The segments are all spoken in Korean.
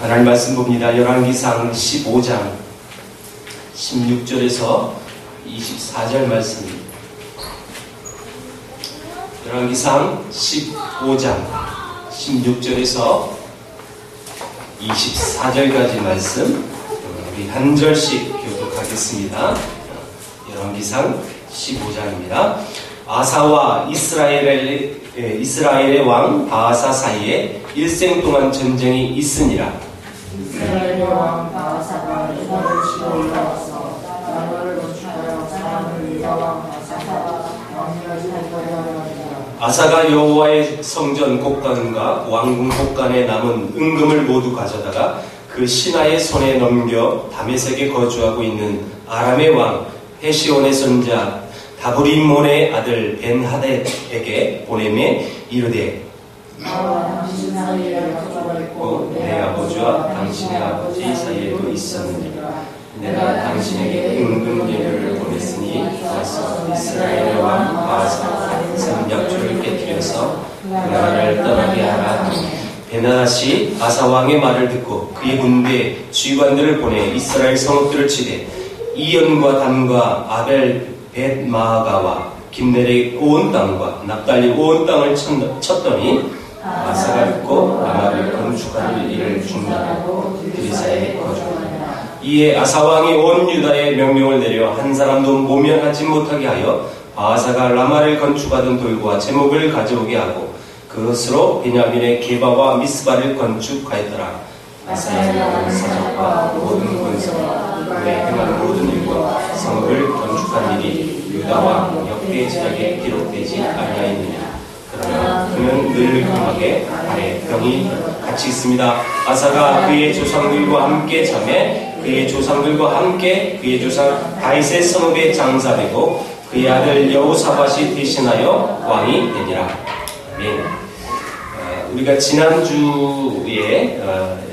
하나님 말씀 봅니다. 열왕기상 15장 16절에서 24절 말씀입니다. 열왕기상 15장 16절에서 24절까지 말씀 우리 한 절씩 교독하겠습니다. 열왕기상 15장입니다. 아사와 이스라엘의 왕 바아사 사이에 일생 동안 전쟁이 있으니라. 이스라엘의 왕 바아사가 유다를 치러 올라와서 나라를 노출하여 사람을 유다 왕 아사가 왕위를 살펴야 하니라. 아사가 여호와의 성전 곡간과 왕궁 곡간에 남은 은금을 모두 가져다가 그 신하의 손에 넘겨 다메섹에 거주하고 있는 아람의 왕 헤시온의 손자 다브림몬의 아들 벤하닷에게 보내매 이르되 나와 당신 사이에 약속가 있고 내 아버지와 당신의 아버지 사이에도 있었느니라. 내가 당신에게 은금 예물을 보냈으니 와서 이스라엘의 왕 바아사가 약조를 깨뜨려서 그 나라를 떠나게 하라. 벤하닷이 아사 왕의 말을 듣고 그의 군대 지휘관들을 보내 이스라엘 성읍들을 치되 이연과 단과 아벨 벳마아가와 김네레 온 땅과 납달리 온 땅을 쳤더니 아사가 듣고 라마를 건축하는 일을 중단하고 그리사에 거주하니라. 이에 아사 왕이 온 유다에 명령을 내려 한 사람도 모면하지 못하게 하여 바아사가 라마를 건축하던 돌과 제목을 가져오게 하고 그것으로 베냐민의 게바와 미스바를 건축하였더라. 아사의 모든 사적과 모든 권세와 그의 행한 모든 일과 성읍을 건축한 일이 유다와 역대 지략에 기록되지 아니하였느냐. 그러나 그는 늘 강하게 아래 병이 같이 있습니다. 아사가 그의 조상들과 함께 잠에 그의 조상들과 함께 그의 조상 다윗의 성읍에 장사되고 그의 아들 여호사밧이 대신하여 왕이 되니라. 아멘. 우리가 지난주에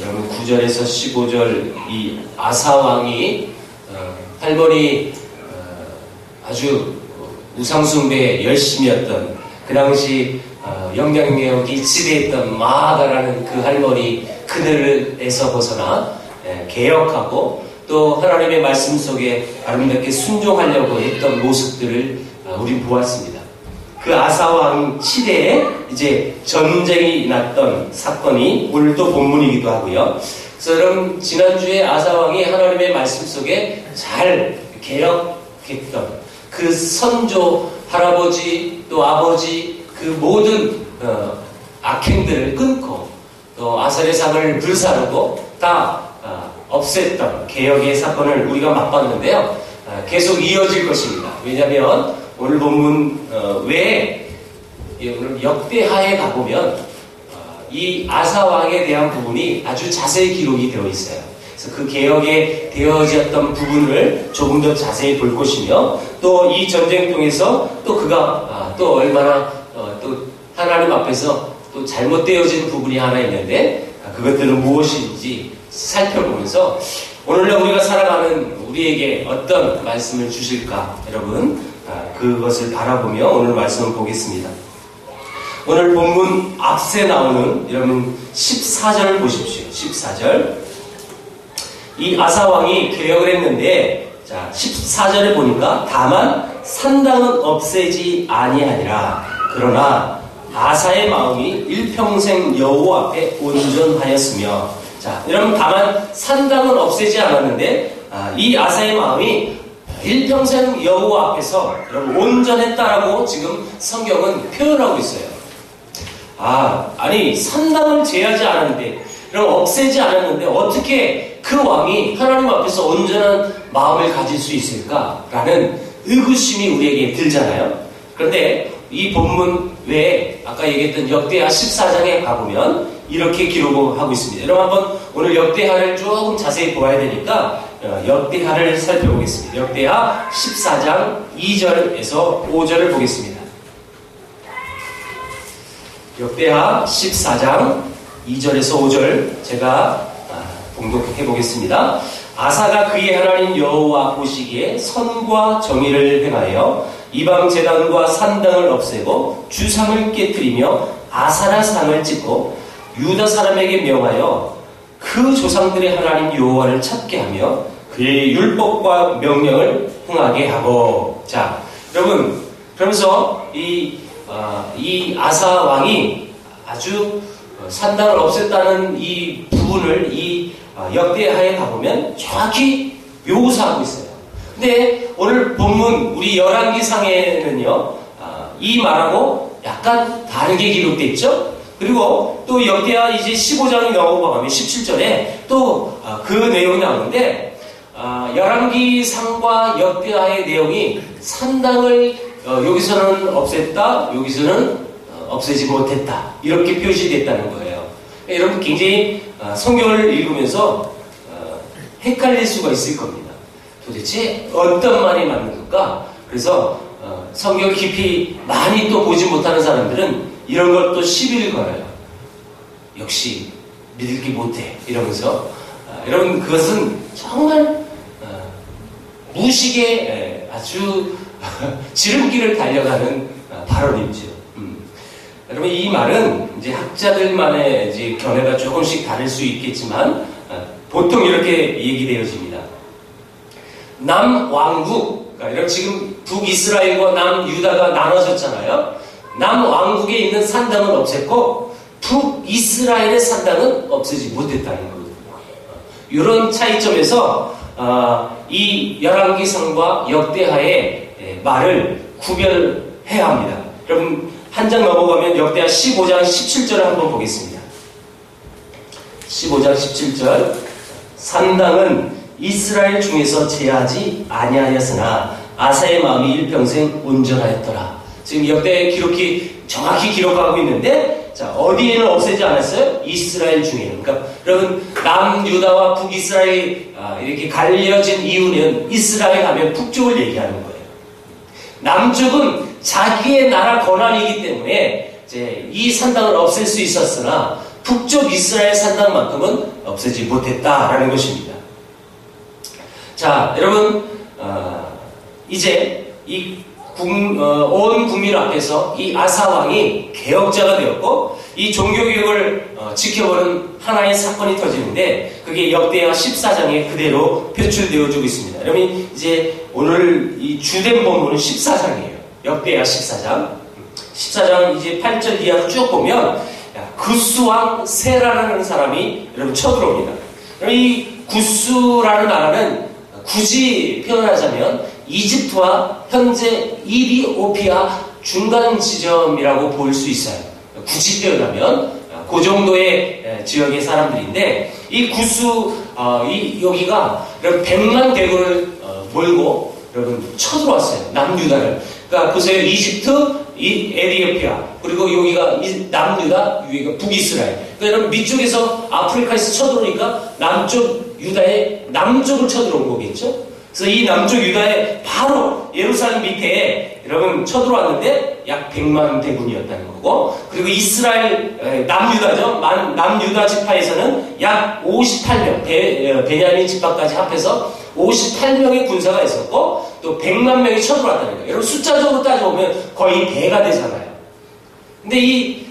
여러분 9절에서 15절 이 아사 왕이 할머니 아주 우상숭배에 열심이었던 그 당시 영향력이 지배했던 마아가라는 그 할머니 그들에서 벗어나 개혁하고 또 하나님의 말씀 속에 아름답게 순종하려고 했던 모습들을 우리 보았습니다. 그 아사왕 시대에 이제 전쟁이 났던 사건이 오늘도 본문이기도 하고요. 그래서 여러분 지난주에 아사왕이 하나님의 말씀 속에 잘 개혁했던 그 선조 할아버지 또 아버지 그 모든 악행들을 끊고 또 아살의 상을 불사르고 다 없앴던 개혁의 사건을 우리가 맛봤는데요. 계속 이어질 것입니다. 왜냐하면 오늘 본문 외에 오늘 역대하에 가보면 이 아사왕에 대한 부분이 아주 자세히 기록이 되어 있어요. 그래서 그 개혁에 되어졌던 부분을 조금 더 자세히 볼 것이며 또 이 전쟁 통해서 또 그가 또 얼마나 또 하나님 앞에서 또 잘못되어진 부분이 하나 있는데 그것들은 무엇인지 살펴보면서 오늘날 우리가 살아가는 우리에게 어떤 말씀을 주실까 여러분 그것을 바라보며 오늘 말씀을 보겠습니다. 오늘 본문 앞에 나오는 여러분 14절을 보십시오. 14절 이 아사왕이 개혁을 했는데 자 14절에 보니까 다만 산당은 없애지 아니하니라. 그러나 아사의 마음이 일평생 여호와 앞에 온전하였으며 자 여러분 다만 산당은 없애지 않았는데 이 아사의 마음이 일평생 여호와 앞에서 여러분 온전했다라고 지금 성경은 표현하고 있어요. 아니 산당을 제하지 않았는데 그럼 없애지 않았는데 어떻게 그 왕이 하나님 앞에서 온전한 마음을 가질 수 있을까라는 의구심이 우리에게 들잖아요. 그런데 이 본문 외에 아까 얘기했던 역대하 14장에 가보면 이렇게 기록을 하고 있습니다. 여러분 한번 오늘 역대하를 조금 자세히 보아야 되니까 역대하를 살펴보겠습니다. 역대하 14장 2절에서 5절을 보겠습니다. 역대하 14장 2절에서 5절 제가 봉독해 보겠습니다. 아사가 그의 하나님 여호와 보시기에 선과 정의를 행하여 이방 제단과 산당을 없애고 주상을 깨뜨리며 아사라 상을 찍고 유다 사람에게 명하여 그 그 조상들의 하나님 여호와를 찾게 하며 그의 율법과 명령을 행하게 하고. 자, 여러분, 그러면서 이 아사 왕이 아주 산당을 없앴다는 이 부분을 이 역대하에 가보면 정확히 묘사하고 있어요. 근데 오늘 본문 우리 열왕기상에는요, 이 말하고 약간 다르게 기록되어 있죠. 그리고 또 역대하 이제 15장이 넘어가면 17절에 또 그 내용이 나오는데, 열왕기상과 역대하의 내용이 산당을 여기서는 없앴다, 여기서는 없애지 못했다, 이렇게 표시됐다는 거예요. 여러분 굉장히 성경을 읽으면서 헷갈릴 수가 있을 겁니다. 도대체 어떤 말이 맞는 걸까? 그래서 성경을 깊이 많이 또 보지 못하는 사람들은 이런 것도 시비를 걸어요. 역시 믿을기 못해, 이러면서. 여러분, 그것은 정말 무식의 아주 지름길을 달려가는 발언이죠. 여러분, 이 말은 이제 학자들만의 이제 견해가 조금씩 다를 수 있겠지만 보통 이렇게 얘기되어집니다. 남왕국, 그러니까 지금 북이스라엘과 남유다가 나눠졌잖아요. 남왕국에 있는 산당은 없앴고 북이스라엘의 산당은 없애지 못했다는 거거든요. 이런 차이점에서 이 열왕기상과 역대하의 말을 구별해야 합니다. 여러분, 한 장 넘어가면 역대하 15장 17절을 한번 보겠습니다. 15장 17절. 산당은 이스라엘 중에서 제하지 아니하였으나 아사의 마음이 일평생 온전하였더라. 지금 역대 기록이 정확히 기록하고 있는데, 자, 어디에는 없애지 않았어요? 이스라엘 중에는. 그러니까 여러분, 남유다와 북이스라엘이 이렇게 갈려진 이유는 이스라엘 하면 북쪽을 얘기하는 거예요. 남쪽은 자기의 나라 권한이기 때문에 이제 이 산당을 없앨 수 있었으나 북쪽 이스라엘 산당만큼은 없애지 못했다라는 것입니다. 자, 여러분, 이제 온 국민 앞에서 이 아사 왕이 개혁자가 되었고, 이 종교개혁을 지켜보는 하나의 사건이 터지는데, 그게 역대하 14장에 그대로 표출되어지고 있습니다. 여러분, 이제 오늘 이 주된 본문은 14장이에요. 역대하 14장. 14장 이제 8절 이하로 쭉 보면, 구스왕 세라라는 사람이 여러분 쳐들어옵니다. 이 구스라는 나라는 굳이 표현하자면 이집트와 현재 이디오피아 중간 지점이라고 볼 수 있어요. 굳이 표현하면 그 정도의 지역의 사람들인데, 이 구스 여기가 여러분 100만 대군을 몰고 여러분 쳐들어왔어요. 남유다를. 그러니까 보세요. 이집트, 에디오피아, 그리고 여기가 남유다, 여기가 북이스라엘. 그러니까 여러분 밑쪽에서 아프리카에서 쳐들어오니까 남쪽 유다의 남쪽을 쳐들어온 거겠죠. 그래서 이 남쪽 유다의 바로 예루살렘 밑에 여러분 쳐들어왔는데 약 100만 대군이었다는 거고, 그리고 이스라엘 남유다죠. 남유다 지파에서는 약 58명, 베냐민 지파까지 합해서 58명의 군사가 있었고, 또 100만 명이 쳐들어왔다는 거예요. 여러분 숫자적으로 따져보면 거의 배가 되잖아요. 근데 이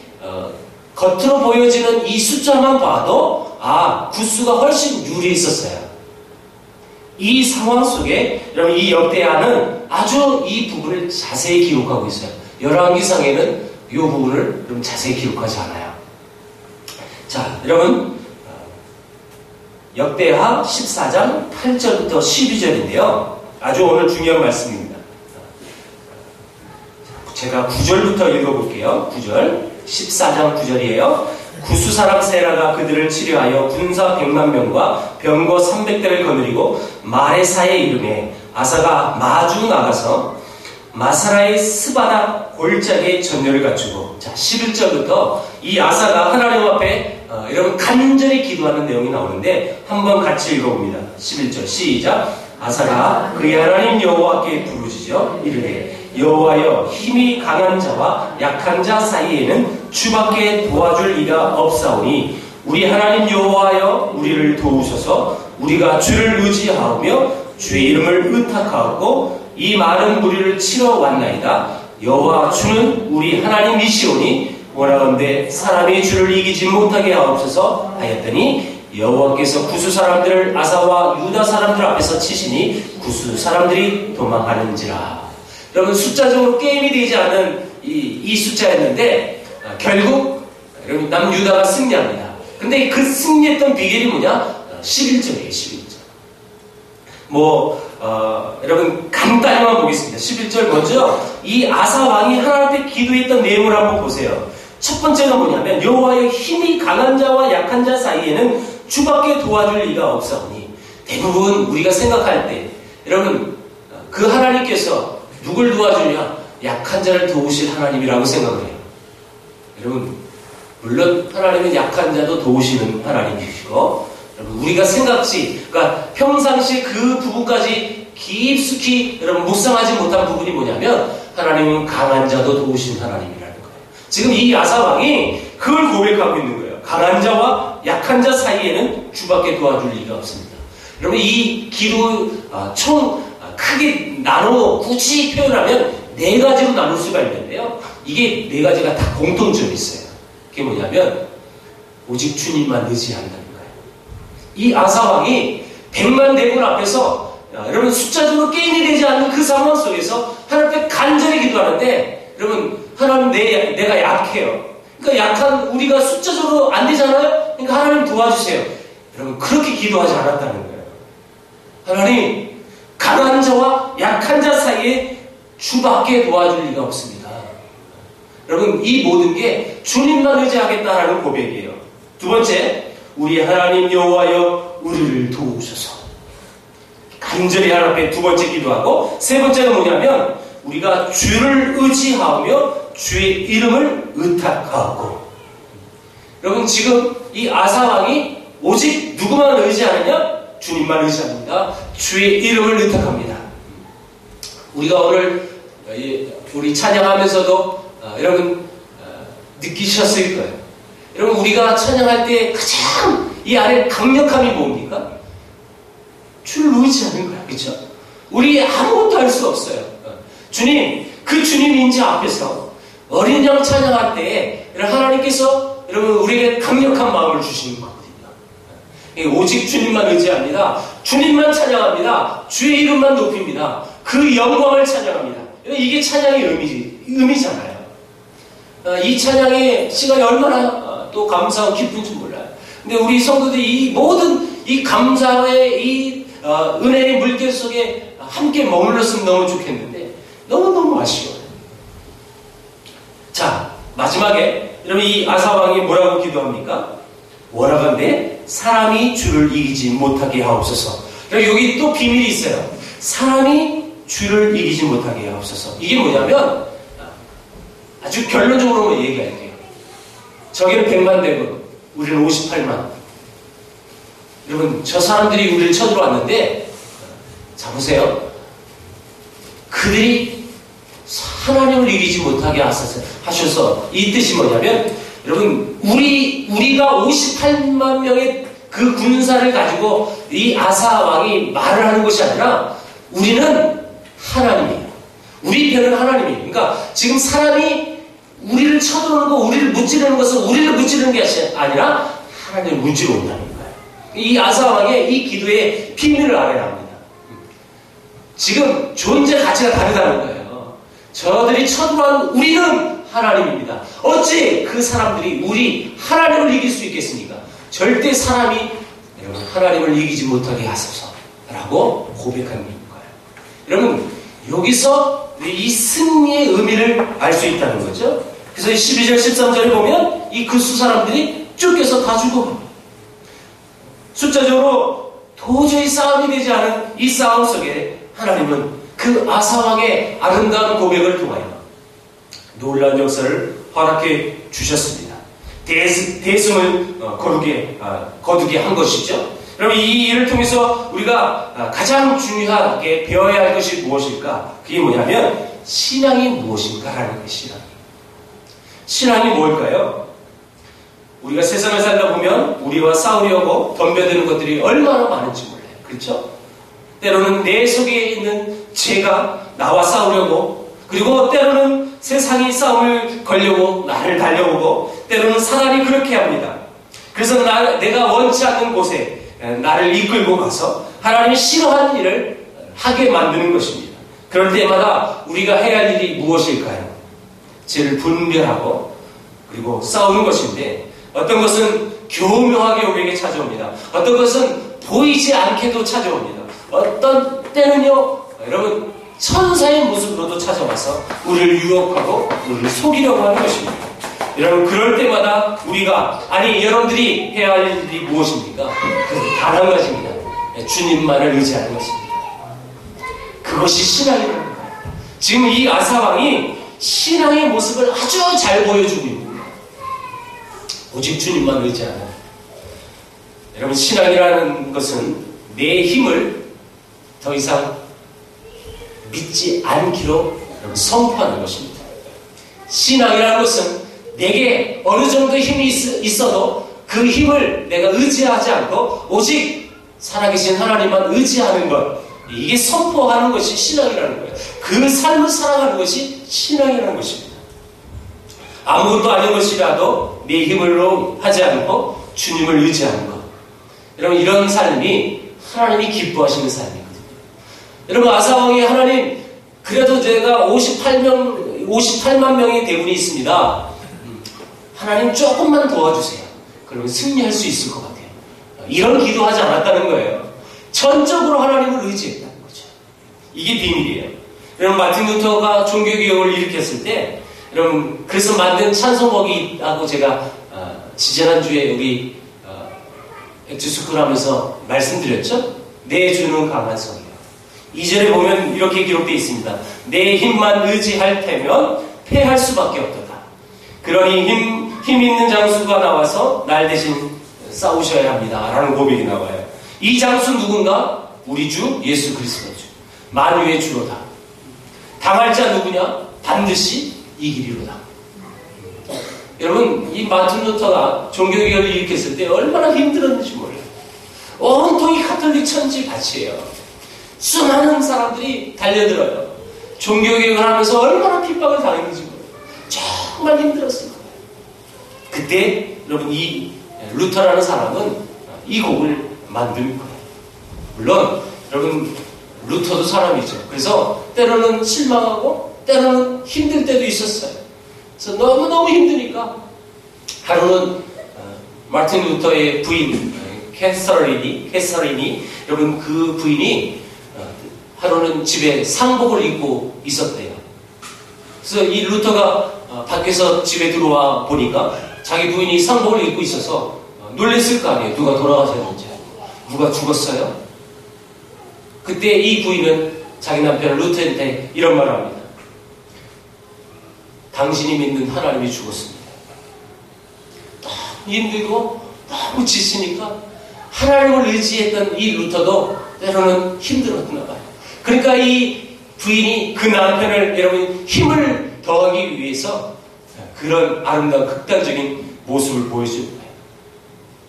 겉으로 보여지는 이 숫자만 봐도 구스가 훨씬 유리했었어요. 이 상황 속에 여러분 이 역대하는 아주 이 부분을 자세히 기록하고 있어요. 열왕기상에는 이 부분을 좀 자세히 기록하지 않아요. 자, 여러분, 역대하 14장 8절부터 12절인데요. 아주 오늘 중요한 말씀입니다. 제가 9절부터 읽어볼게요. 9절. 14장 9절이에요. 구스 사람 세라가 그들을 치료하여 군사 100만 명과 병거 300대를 거느리고 마레사의 이름에 아사가 마주 나가서 마사라의 스바다 골짜기에 전열을 갖추고, 자, 11절부터 이 아사가 하나님 앞에 여러분 간절히 기도하는 내용이 나오는데 한번 같이 읽어봅니다. 11절 시작. 아사가 그의 하나님 여호와께 부르짖어 이르되 여호와여, 힘이 강한 자와 약한 자 사이에는 주밖에 도와줄 이가 없사오니 우리 하나님 여호와여, 우리를 도우셔서 우리가 주를 의지하오며 주의 이름을 의탁하고 이 많은 무리를 치러 왔나이다. 여호와 주는 우리 하나님이시오니 원하건대 사람이 주를 이기지 못하게 하옵소서 하였더니 여호와께서 구스 사람들을 아사와 유다 사람들 앞에서 치시니 구스 사람들이 도망하는지라. 여러분, 숫자적으로 게임이 되지 않은 이 숫자였는데 결국 여러분 남유다가 승리합니다. 근데 그 승리했던 비결이 뭐냐? 11절이에요. 11절. 여러분 간단히만 보겠습니다. 11절 먼저 이 아사 왕이 하나님 앞에 기도했던 내용을 한번 보세요. 첫 번째는 뭐냐면 여호와의 힘이 강한 자와 약한 자 사이에는 주밖에 도와줄 리가 없사오니. 대부분 우리가 생각할 때 여러분 그 하나님께서 누굴 도와주냐? 약한 자를 도우실 하나님이라고 생각을 해요. 여러분 물론 하나님은 약한 자도 도우시는 하나님이시고, 여러분 우리가 생각지, 그러니까 평상시에 그 부분까지 깊숙이 여러분 묵상하지 못한 부분이 뭐냐면 하나님은 강한 자도 도우시는 하나님이라는 거예요. 지금 이 아사 왕이 그걸 고백하고 있는 거예요. 강한 자와 약한 자 사이에는 주밖에 도와줄 리가 없습니다. 여러분 이 기도 크게 나눠 굳이 표현하면 네 가지로 나눌 수가 있는데요. 이게 네 가지가 다 공통점이 있어요. 그게 뭐냐면 오직 주님만 의지한다는 거예요. 이 아사 왕이 100만 대군 앞에서 여러분 숫자적으로 게임이 되지 않는 그 상황 속에서 하나님 앞에 간절히 기도하는데, 여러분 하나님 내가 약해요. 그러니까 약한 우리가 숫자적으로 안 되잖아요. 그러니까 하나님 도와주세요. 여러분 그렇게 기도하지 않았다는 거예요. 하나님 강한 자와 약한 자 사이에 주밖에 도와줄 리가 없습니다. 여러분 이 모든 게 주님만 의지하겠다라는 고백이에요. 두 번째, 우리 하나님 여호와여 우리를 도우소서. 간절히 하나님 앞에 두 번째 기도하고, 세 번째는 뭐냐면 우리가 주를 의지하며 주의 이름을 의탁하고. 여러분 지금 이 아사 왕이 오직 누구만 의지하느냐? 주님만 의지합니다. 주의 이름을 의탁합니다. 우리가 오늘 우리 찬양하면서도 여러분 느끼셨을 거예요. 여러분 우리가 찬양할 때 가장 이 안에 강력함이 뭡니까? 주를 의지하는 거야. 그렇죠? 우리 아무것도 할 수 없어요. 주님, 그 주님 인지 앞에서 어린 양 찬양할 때 하나님께서 여러분 우리에게 강력한 마음을 주시는 거거든요. 오직 주님만 의지합니다. 주님만 찬양합니다. 주의 이름만 높입니다. 그 영광을 찬양합니다. 이게 찬양의 의미잖아요. 이 찬양의 시간이 얼마나 또 감사하고 기쁜지 몰라요. 근데 우리 성도들이 이 모든 이 감사의 이 은혜의 물결 속에 함께 머물렀으면 너무 좋겠는데 너무너무 아쉬워요. 자, 마지막에 여러분 이 아사왕이 뭐라고 기도합니까? 원하건대 사람이 주를 이기지 못하게 하옵소서. 여기 또 비밀이 있어요. 사람이 주를 이기지 못하게 하옵소서. 이게 뭐냐면 아주 결론적으로만 얘기할게요. 저기는 100만 대군, 우리는 58만. 여러분 저 사람들이 우리를 쳐들어왔는데, 자 보세요. 그들이 하나님을 이기지 못하게 하셔서, 이 뜻이 뭐냐면 여러분 우리가 58만 명의 그 군사를 가지고 이 아사 왕이 말을 하는 것이 아니라 우리는 하나님이에요. 우리 편은 하나님이에요. 그러니까 지금 사람이 우리를 쳐들어오는 거, 우리를 무찌르는 것은 우리를 무찌르는 게 아니라 하나님을 무찌러 온다는 거예요. 이 아사 왕의 이 기도의 비밀을 알아야 합니다. 지금 존재 가치가 다르다는 거예요. 저들이 쳐들어온 우리는 하나님입니다. 어찌 그 사람들이 우리 하나님을 이길 수 있겠습니까? 절대 사람이 하나님을 이기지 못하게 하소서라고 고백하는 거예요. 여러분 여기서 이 승리의 의미를 알 수 있다는 거죠. 그래서 12절 13절에 보면 이 그수 사람들이 쫓겨서 다 죽어갑니다. 숫자적으로 도저히 싸움이 되지 않은 이 싸움 속에 하나님은 그 아사왕의 아름다운 고백을 통하여 놀라운 역사를 허락해 주셨습니다. 대승을 거두게 한 것이죠. 그럼 이 일을 통해서 우리가 가장 중요하게 배워야 할 것이 무엇일까? 그게 뭐냐면 신앙이 무엇인가라는 것이라. 신앙이 뭘까요? 우리가 세상을 살다 보면 우리와 싸우려고 덤벼드는 것들이 얼마나 많은지 몰라요. 그렇죠? 때로는 내 속에 있는 죄가 나와 싸우려고, 그리고 때로는 세상이 싸움을 걸려고 나를 달려오고, 때로는 사단이 그렇게 합니다. 그래서 내가 원치 않는 곳에 나를 이끌고 가서 하나님이 싫어하는 일을 하게 만드는 것입니다. 그럴 때마다 우리가 해야 할 일이 무엇일까요? 죄를 분별하고 그리고 싸우는 것인데, 어떤 것은 교묘하게 우리에게 찾아옵니다. 어떤 것은 보이지 않게도 찾아옵니다. 어떤 때는요, 여러분, 천사의 모습으로도 찾아와서 우리를 유혹하고 우리를 속이려고 하는 것입니다. 여러분, 그럴 때마다 우리가, 여러분들이 해야 할 일이 무엇입니까? 단 한 가지입니다. 주님만을 의지하는 것입니다. 그것이 신앙이라는 거예요. 지금 이 아사왕이 신앙의 모습을 아주 잘 보여주고 있습니다. 오직 주님만 의지하는. 여러분, 신앙이라는 것은 내 힘을 더 이상 믿지 않기로 선포하는 것입니다. 신앙이라는 것은 내게 어느 정도 힘이 있어도 그 힘을 내가 의지하지 않고 오직 살아계신 하나님만 의지하는 것, 이게 선포하는 것이 신앙이라는 거예요. 그 삶을 살아가는 것이 신앙이라는 것입니다. 아무것도 아닌 것이라도 내 힘으로 하지 않고 주님을 의지하는 것. 여러분, 이런 삶이 하나님이 기뻐하시는 삶이거든요. 여러분, 아사왕이 하나님, 그래도 제가 58만 명의 대군이 있습니다. 하나님 조금만 도와주세요. 그러면 승리할 수 있을 것 같아요. 이런 기도하지 않았다는 거예요. 전적으로 하나님을 의지했다는 거죠. 이게 비밀이에요. 여러분, 마틴 루터가 종교개혁을 일으켰을 때, 여러분, 그래서 만든 찬송곡이 있다고 제가 지지난주에 우리 엑주스쿨 하면서 말씀드렸죠? 내 주는 강한 성이요. 2절에 보면 이렇게 기록되어 있습니다. 내 힘만 의지할 테면 패할 수밖에 없도다. 그러니 힘 있는 장수가 나와서 날 대신 싸우셔야 합니다. 라는 고백이 나와요. 이 장수 누군가? 우리 주 예수 그리스도죠. 만유의 주로다. 당할 자 누구냐? 반드시 이기리로다. 여러분, 이 마틴 루터가 종교개혁을 일으켰을 때 얼마나 힘들었는지 몰라요. 온통이 가톨릭 천지 밭이에요. 수많은 사람들이 달려들어요. 종교개혁을 하면서 얼마나 핍박을 당했는지 몰라요. 정말 힘들었을 거예요. 그때 여러분, 이 루터라는 사람은 이 곡을 만든 거예요. 물론 여러분, 루터도 사람이죠. 그래서 때로는 실망하고 때로는 힘들 때도 있었어요. 그래서 너무너무 힘드니까 하루는 마틴 루터의 부인 캐서린이 여러분, 그 부인이 하루는 집에 상복을 입고 있었대요. 그래서 이 루터가 밖에서 집에 들어와 보니까 자기 부인이 상복을 입고 있어서 놀랬을 거 아니에요. 누가 돌아가셨는지, 누가 죽었어요? 그때 이 부인은 자기 남편 루터한테 이런 말을 합니다. 당신이 믿는 하나님이 죽었습니다. 너무 힘들고 너무 지치니까 하나님을 의지했던 이 루터도 때로는 힘들었나 봐요. 그러니까 이 부인이 그 남편을, 여러분, 힘을 더하기 위해서 그런 아름다운 극단적인 모습을 보여주는 거예요.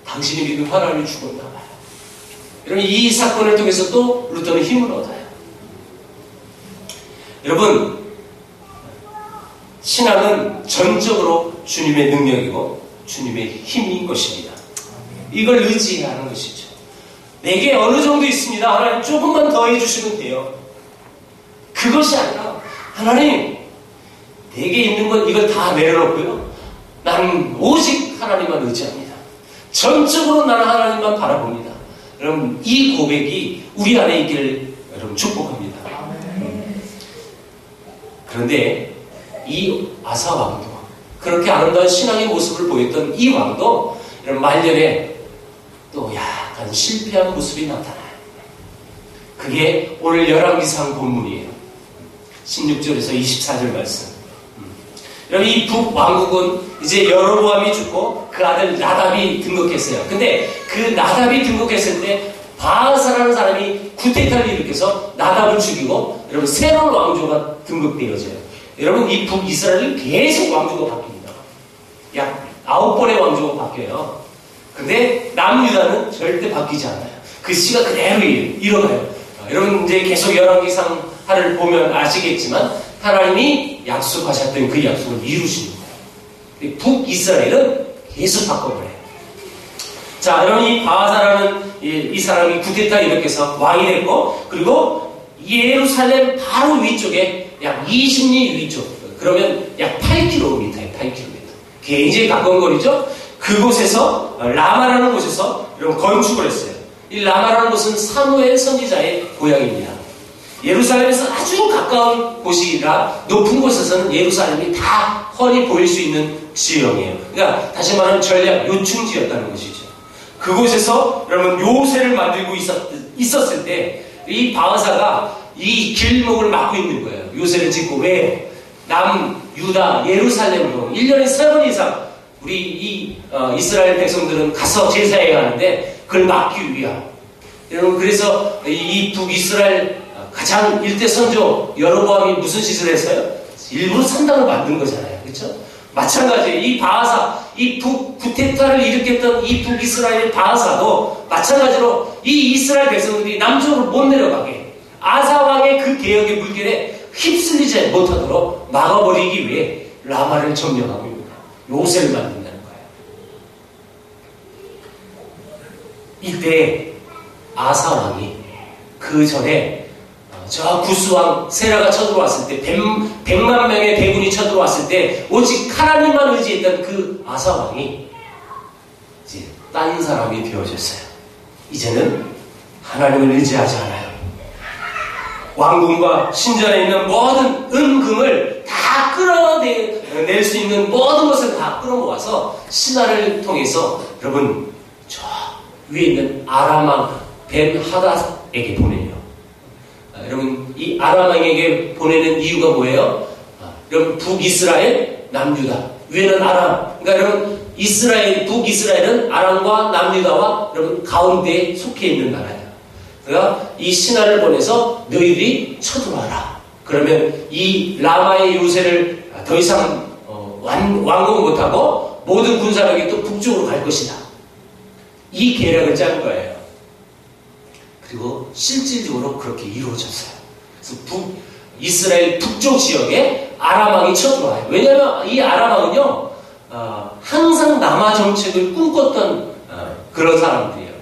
당신이 믿는 하나님이 죽었나 봐요. 여러분, 이 사건을 통해서 또 루터는 힘을 얻어요. 여러분, 신앙은 전적으로 주님의 능력이고 주님의 힘인 것입니다. 이걸 의지해야 하는 것이죠. 내게 어느 정도 있습니다. 하나님 조금만 더 해주시면 돼요. 그것이 아니라 하나님, 내게 있는 건 이걸 다 내려놓고요. 나는 오직 하나님만 의지합니다. 전적으로 나는 하나님만 바라봅니다. 여러분, 이 고백이 우리 안에 있기를 여러분 축복합니다. 그런데 이 아사 왕도, 그렇게 아름다운 신앙의 모습을 보였던 이 왕도 여러분, 말년에 또 약간 실패한 모습이 나타나요. 그게 오늘 열왕기상 본문이에요. 16절에서 24절 말씀. 여러분, 이 북왕국은 이제 여로보암이 죽고 그 아들 나답이 등극했어요. 근데 그 나답이 등극했을 때 바하사라는 사람이 쿠데타를 일으켜서 나답을 죽이고, 여러분, 새로운 왕조가 등극되어져요. 여러분, 이 북이스라엘은 계속 왕조가 바뀝니다. 약 9번의 왕조가 바뀌어요. 근데 남유다는 절대 바뀌지 않아요. 그 씨가 그대로 일어나요. 여러분, 이제 계속 열왕기상하를 보면 아시겠지만 하나님이 약속하셨던 그 약속을 이루시는 거예요. 북이스라엘은 계속 바꿔버려요. 자, 여러분 이 바하사라는 이 사람이 쿠데타 일으켜서 왕이 됐고, 그리고 예루살렘 바로 위쪽에 약 20리 위쪽, 그러면 약 8km예요. 8km. 굉장히 가까운 거리죠. 그곳에서 라마라는 곳에서 여러분 건축을 했어요. 이 라마라는 곳은 사무엘 선지자의 고향입니다. 예루살렘에서 아주 가까운 곳이라 높은 곳에서는 예루살렘이 다 훤히 보일 수 있는 지형이에요. 그러니까 다시 말하면 전략 요충지였다는 것이죠. 그곳에서 여러분 요새를 만들고 있었을 때 이 바하사가 이 길목을 막고 있는 거예요. 요새를 짓고. 왜? 남 유다 예루살렘으로 1년에 3번 이상 우리 이 이스라엘 백성들은 가서 제사해야 하는데 그걸 막기 위함. 여러분 그래서 이 북이스라엘 가장 일대 선조 여로보암이 무슨 짓을 했어요? 일부러 산당을 만든 거잖아요. 그렇죠? 마찬가지예요. 이 바하사, 이 쿠데타를 일으켰던 이 북이스라엘 바하사도 마찬가지로 이 이스라엘 백성들이 남쪽으로 못 내려가게 아사 왕의 그 개혁의 물결에 휩쓸리지 못하도록 막아버리기 위해 라마를 점령하고 있는 거예요. 요새를 만든다는 거예요. 이때 아사 왕이 그 전에 저 구스왕 세라가 쳐들어왔을 때 100만 명의 대군이 쳐들어왔을 때 오직 하나님만 의지했던 그 아사 왕이 이제 딴 사람이 되어졌어요. 이제는 하나님을 의지하지 않아요. 왕궁과 신전에 있는 모든 은금을 다 끌어낼 수 있는 모든 것을 다 끌어모아서 신하를 통해서 여러분 저 위에 있는 아람왕 벤 하닷에게 보내요. 여러분 이 아람왕에게 보내는 이유가 뭐예요? 여러분 북이스라엘, 남유다 위에는 아람. 그러니까 여러분 북이스라엘은 아람과 남유다와 여러분 가운데에 속해 있는 나라예요. 그러니까 이 신하를 보내서 너희들이 쳐들어와라. 그러면 이 라마의 요새를 더 이상 완공 못하고 모든 군사력이 또 북쪽으로 갈 것이다. 이 계략을 짠 거예요. 그리고 실질적으로 그렇게 이루어졌어요. 그래서 이스라엘 북쪽 지역에 아람왕이 쳐들어와요. 왜냐하면 이 아람왕은요 항상 남하 정책을 꿈꿨던 그런 사람들이에요.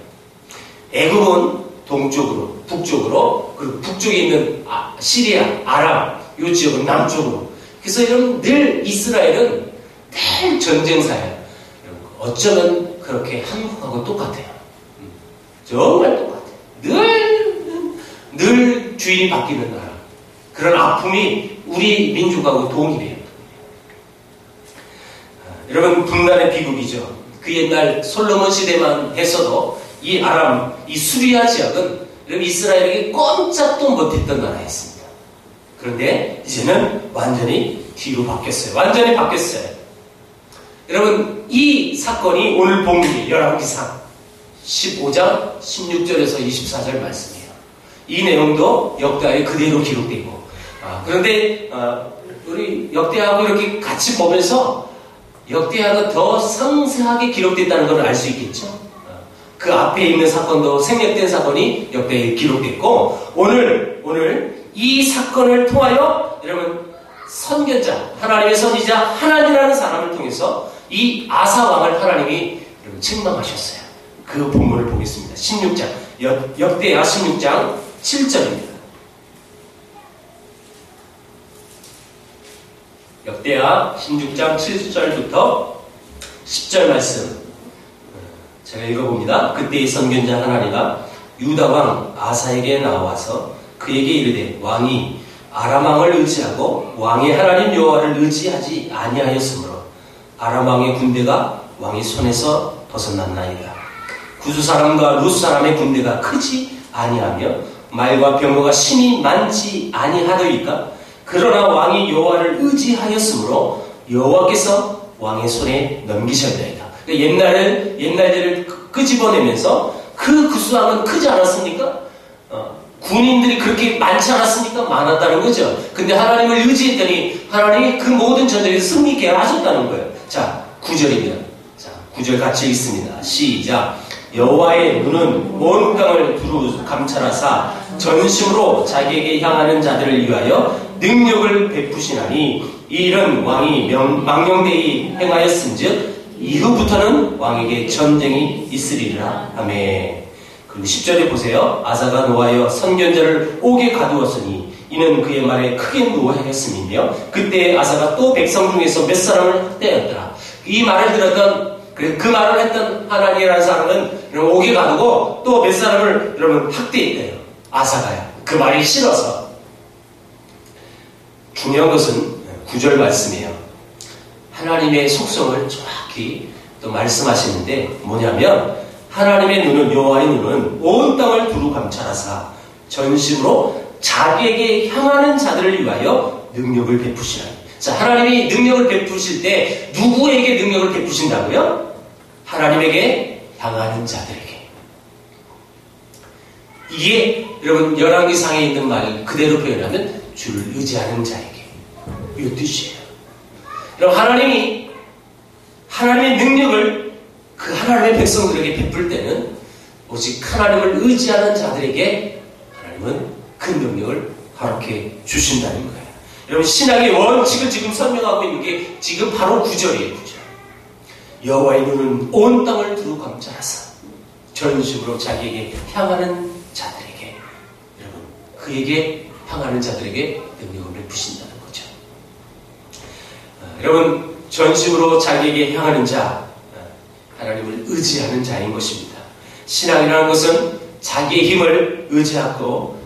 애굽은 동쪽으로, 북쪽으로, 그리고 북쪽에 있는 시리아, 아람, 이 지역은 남쪽으로. 그래서 여러분 늘 이스라엘은 늘 전쟁사예요. 어쩌면 그렇게 한국하고 똑같아요. 정말 똑같아요. 늘 주인이 바뀌는 나라. 그런 아픔이 우리 민족하고 동일해요. 여러분 분단의 비극이죠. 그 옛날 솔로몬 시대만 했어도 이 아람, 이 수리아 지역은 여러분 이스라엘에게 꼼짝도 못했던 나라였습니다. 그런데 이제는 완전히 뒤로 바뀌었어요. 완전히 바뀌었어요. 여러분 이 사건이 오늘 본문이 열왕기상 15장 16절에서 24절 말씀이에요. 이 내용도 역대하에 그대로 기록되고 그런데 우리 역대하고 이렇게 같이 보면서 역대하가 더 상세하게 기록됐다는 걸 알 수 있겠죠. 그 앞에 있는 사건도 생략된 사건이 역대에 기록됐고 오늘 이 사건을 통하여 여러분 선견자 하나님의 선지자 하나님이라는 사람을 통해서 이 아사 왕을 하나님이 여러분 책망하셨어요. 그 본문을 보겠습니다. 16장 역대하 16장 7절입니다. 역대하 16장 7절부터 10절 말씀 제가 읽어봅니다. 그때의 선견자 하나니가 유다 왕 아사에게 나와서 그에게 이르되 왕이 아람 왕을 의지하고 왕의 하나님 여호와를 의지하지 아니하였으므로 아람 왕의 군대가 왕의 손에서 벗어났나이다. 구스 사람과 루스 사람의 군대가 크지 아니하며 말과 병거가 심히 많지 아니하더이까. 그러나 왕이 여호와를 의지하였으므로 여호와께서 왕의 손에 넘기셨나이다. 옛날들을 끄집어내면서 그 구스왕은 크지 않았습니까? 군인들이 그렇게 많지 않았습니까? 많았다는 거죠. 근데 하나님을 의지했더니 하나님이 그 모든 전쟁에서 승리케 하셨다는 거예요. 자, 9절입니다. 자, 9절 같이 읽습니다. 시작. 여호와의 눈은 온 땅을 두루 감찰하사 전심으로 자기에게 향하는 자들을 위하여 능력을 베푸시나니 이 일은 왕이 망령되이 행하였은즉 이후부터는 왕에게 전쟁이 있으리라. 아멘. 그리고 10절에 보세요. 아사가 노하여 선견자를 옥에 가두었으니 이는 그의 말에 크게 노하였음이며 그때 아사가 또 백성 중에서 몇 사람을 학대하였더라. 이 말을 들었던 그 말을 했던 하나니라는 사람은 옥에 가두고 또 몇 사람을 여러분 학대했대요. 아사가요. 그 말이 싫어서. 중요한 것은 9절 말씀이에요. 하나님의 속성을 정확히 또 말씀하시는데 뭐냐면 하나님의 눈은 여호와의 눈은 온 땅을 두루 감찰하사 전심으로 자기에게 향하는 자들을 위하여 능력을 베푸시라. 자, 하나님이 능력을 베푸실 때 누구에게 능력을 베푸신다고요? 하나님에게 향하는 자들에게. 이게 여러분 열왕기상에 있는 말 그대로 표현하면 주를 의지하는 자에게 이 뜻이에요. 여러분 하나님의 능력을 그 하나님의 백성들에게 베풀 때는 오직 하나님을 의지하는 자들에게 하나님은 그 능력을 허락해 주신다는 거예요. 여러분 신앙의 원칙을 지금 설명하고 있는 게 지금 바로 9절이에요. 9절. 여호와의 눈은 온 땅을 두루 감찰하사 전심으로 자기에게 향하는 자들에게 여러분 그에게 향하는 자들에게 능력을 베푸신다는 거죠. 여러분 전심으로 자기에게 향하는 자 하나님을 의지하는 자인 것입니다. 신앙이라는 것은 자기의 힘을 의지하고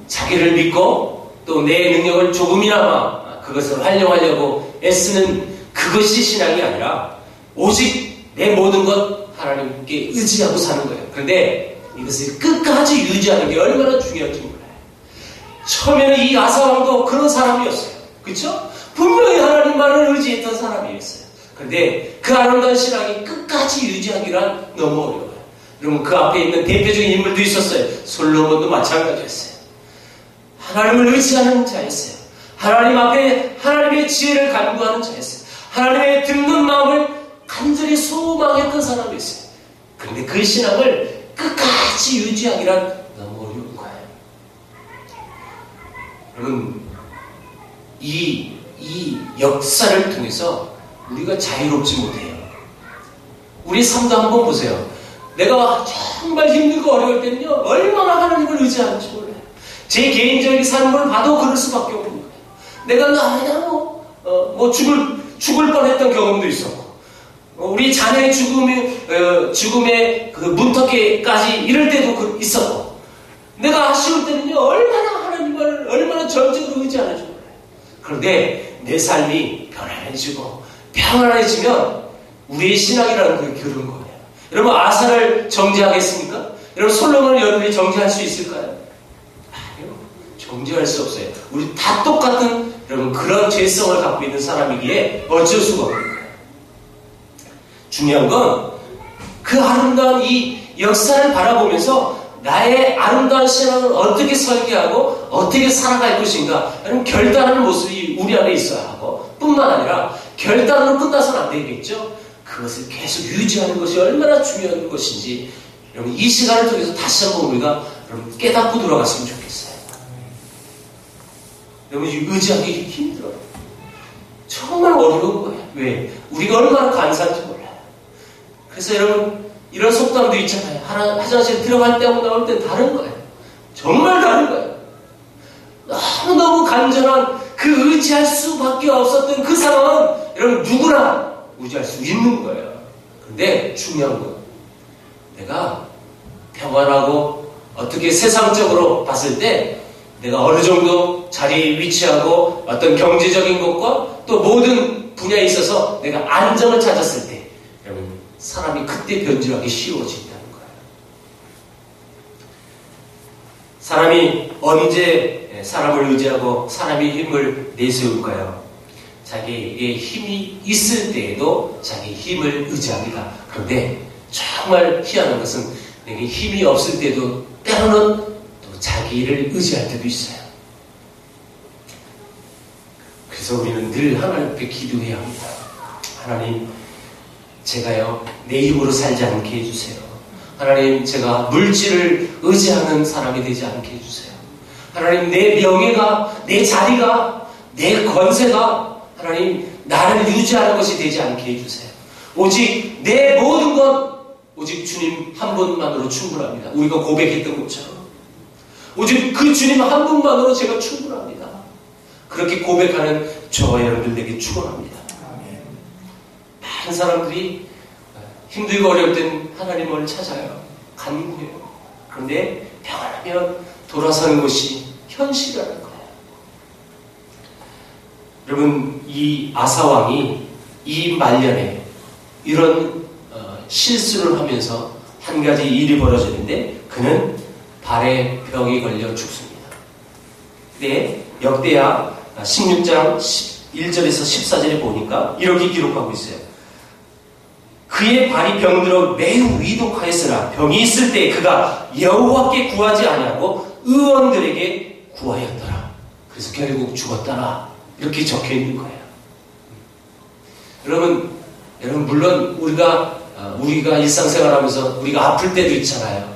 자기를 믿고 또 내 능력을 조금이나마 그것을 활용하려고 애쓰는 그것이 신앙이 아니라 오직 내 모든 것 하나님께 의지하고 사는 거예요. 그런데 이것을 끝까지 유지하는 게 얼마나 중요한지 몰라요. 처음에는 이 아사왕도 그런 사람이었어요. 그렇죠? 분명히 하나님만을 의지했던 사람이었어요. 그런데 그 아름다운 신앙이 끝까지 유지하기란 너무 어려워요. 여러분 그 앞에 있는 대표적인 인물도 있었어요. 솔로몬도 마찬가지였어요. 하나님을 의지하는 자였어요. 하나님 앞에 하나님의 지혜를 간구하는 자였어요. 하나님의 듣는 마음을 간절히 소망했던 사람이었어요. 그런데 그 신앙을 끝까지 유지하기란 너무 어려운 거예요. 여러분 이 역사를 통해서 우리가 자유롭지 못해요. 우리 삶도 한번 보세요. 내가 정말 힘들고 어려울 때는요 얼마나 하나님을 의지하는지 몰라요. 제 개인적인 삶을 봐도 그럴 수밖에 없는 거예요. 내가 너무 죽을 뻔했던 경험도 있었고 우리 자녀의 죽음의 그 문턱에까지 이럴 때도 있었고 내가 아쉬울 때는요 얼마나 하나님을 얼마나 전적으로 의지하는지 몰라요. 그런데 내 삶이 편안해지고 평안해지면 우리의 신앙이라는 게 그런 거예요. 여러분 아사를 정죄하겠습니까? 여러분 솔로몬을 여러분이 정죄할 수 있을까요? 아니요. 정죄할 수 없어요. 우리 다 똑같은 여러분 그런 죄성을 갖고 있는 사람이기에 어쩔 수가 없는 거예요. 중요한 건 그 아름다운 이 역사를 바라보면서 나의 아름다운 신앙을 어떻게 설계하고 어떻게 살아갈 것인가 여러분 결단하는 모습이 우리 안에 있어야 하고 뿐만 아니라 결단으로 끝나서는 안 되겠죠. 그것을 계속 유지하는 것이 얼마나 중요한 것인지 여러분 이 시간을 통해서 다시 한번 우리가 여러분 깨닫고 돌아갔으면 좋겠어요. 여러분 의지하기 힘들어요. 정말 어려운 거예요. 왜? 우리가 얼마나 간사한지 몰라요. 그래서 여러분 이런 속담도 있잖아요. 화장실 들어갈 때하고 나올 때 다른 거예요. 정말 다른 거예요. 너무 간절한 그 의지할 수밖에 없었던 그 상황은 여러분 누구나 의지할 수 있는 거예요. 그런데 중요한 건 내가 평안하고 어떻게 세상적으로 봤을 때 내가 어느 정도 자리에 위치하고 어떤 경제적인 것과 또 모든 분야에 있어서 내가 안정을 찾았을 때 여러분 사람이 그때 변질하기 쉬워진다는 거예요. 사람이 언제 사람을 의지하고 사람의 힘을 내세울까요? 자기에게 힘이 있을 때에도 자기의 힘을 의지합니다. 그런데 정말 희한한 것은 내게 힘이 없을 때도 때로는 또 자기를 의지할 때도 있어요. 그래서 우리는 늘 하나님 앞에 기도해야 합니다. 하나님, 제가요 내 힘으로 살지 않게 해주세요. 하나님, 제가 물질을 의지하는 사람이 되지 않게 해주세요. 하나님, 내 명예가, 내 자리가, 내 권세가 하나님 나를 유지하는 것이 되지 않게 해주세요. 오직 내 모든 것 오직 주님 한 분만으로 충분합니다. 우리가 고백했던 것처럼 오직 그 주님 한 분만으로 제가 충분합니다. 그렇게 고백하는 저와 여러분들에게 축원합니다. 많은 사람들이 힘들고 어려울 땐 하나님을 찾아요. 간구해요. 그런데 평안하면 돌아서는 것이 현실이라는 거예요. 여러분, 이 아사왕이 이 말년에 이런 실수를 하면서 한 가지 일이 벌어졌는데 그는 발에 병이 걸려 죽습니다. 근데 역대하 16장 1절에서 14절에 보니까 이렇게 기록하고 있어요. 그의 발이 병들어 매우 위독하였으나 병이 있을 때 그가 여호와께 구하지 아니하고 의원들에게 구하였더라. 그래서 결국 죽었더라. 이렇게 적혀 있는 거예요. 여러분 물론 우리가 일상생활하면서 우리가 아플 때도 있잖아요.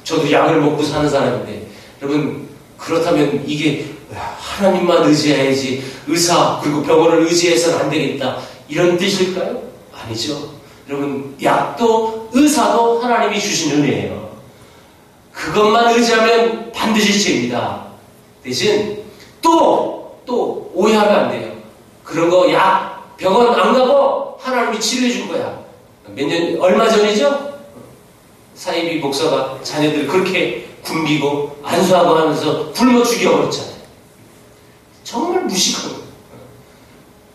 저도 약을 먹고 사는 사람인데 여러분 그렇다면 이게 하나님만 의지해야지 의사 그리고 병원을 의지해서는 안 되겠다 이런 뜻일까요? 아니죠. 여러분 약도 의사도 하나님이 주신 은혜예요. 그것만 의지하면 반드시 죄입니다. 대신 또 오해하면 안 돼요. 그런 거 약 병원 안 가고 하나님이 치료해 준 거야. 얼마 전이죠? 사이비 목사가 자녀들 그렇게 굶기고 안수하고 하면서 굶어 죽여버렸잖아요. 정말 무식한 거예요.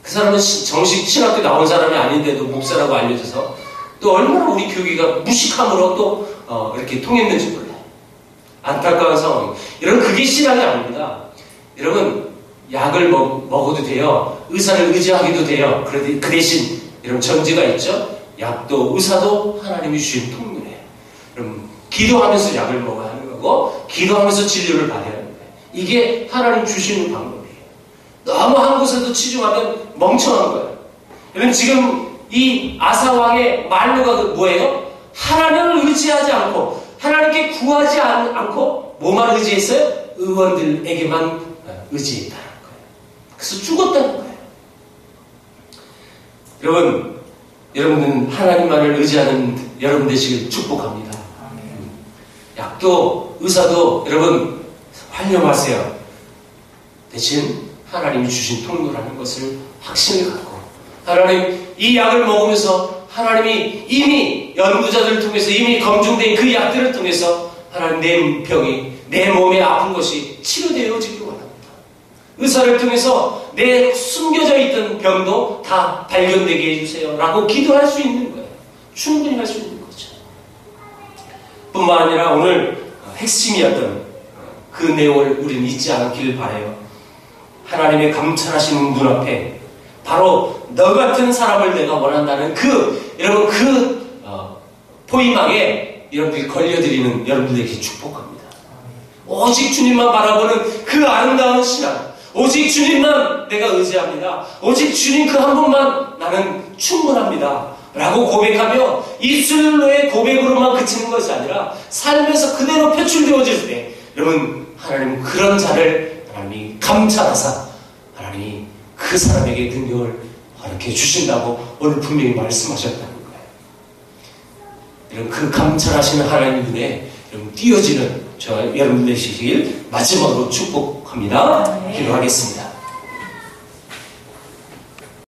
그 사람은 정식 신학교 나온 사람이 아닌데도 목사라고 알려져서 또 얼마나 우리 교회가 무식함으로 또 이렇게 통했는지 몰라요. 안타까운 상황이에요. 여러분 그게 신학이 아닙니다. 여러분 약을 먹어도 돼요. 의사를 의지하기도 돼요. 그런데 그 대신 이런 전제가 있죠. 약도 의사도 하나님이 주신 통로예요. 여러분 기도하면서 약을 먹어야 하는 거고 기도하면서 진료를 받아야 하는 거예요. 이게 하나님 주시는 방법이에요. 너무 한 곳에도 치중하면 멍청한 거예요. 여러분 지금 이 아사왕의 말로가 뭐예요? 하나님을 의지하지 않고 하나님께 구하지 않고 뭐만 의지했어요? 의원들에게만 의지했다는 거예요. 그래서 죽었다는 거예요. 여러분은 하나님만을 의지하는 여러분 되시길 축복합니다. 약도 의사도 여러분 활용하세요. 대신 하나님이 주신 통로라는 것을 확신을 갖고 하나님 이 약을 먹으면서 하나님이 이미 연구자들을 통해서 이미 검증된 그 약들을 통해서 하나님 내 병이 내 몸에 아픈 것이 치료되어지기를 원합니다. 의사를 통해서 내 숨겨져 있던 병도 다 발견되게 해주세요 라고 기도할 수 있는 거예요. 충분히 할 수 있는 거죠. 뿐만 아니라 오늘 핵심이었던 그 내용을 우리는 잊지 않기를 바라요. 하나님의 감찰하시는 눈앞에 바로 너 같은 사람을 내가 원한다는 여러분 포위망에 여러분들이 걸려드리는 여러분들에게 축복합니다. 오직 주님만 바라보는 그 아름다운 신앙, 오직 주님만 내가 의지합니다. 오직 주님 그 한 분만 나는 충분합니다 라고 고백하며 입술로의 고백으로만 그치는 것이 아니라 삶에서 그대로 표출되어질 때 여러분 하나님은 그런 자를 하나님이 감찰하사 하나님이 그 사람에게 능력을 이렇게 주신다고 오늘 분명히 말씀하셨다는 거예요. 여러분 그 감찰하시는 하나님 눈에 여러분 띄어지는 여러분 되시길 마지막으로 축복합니다. 기도하겠습니다.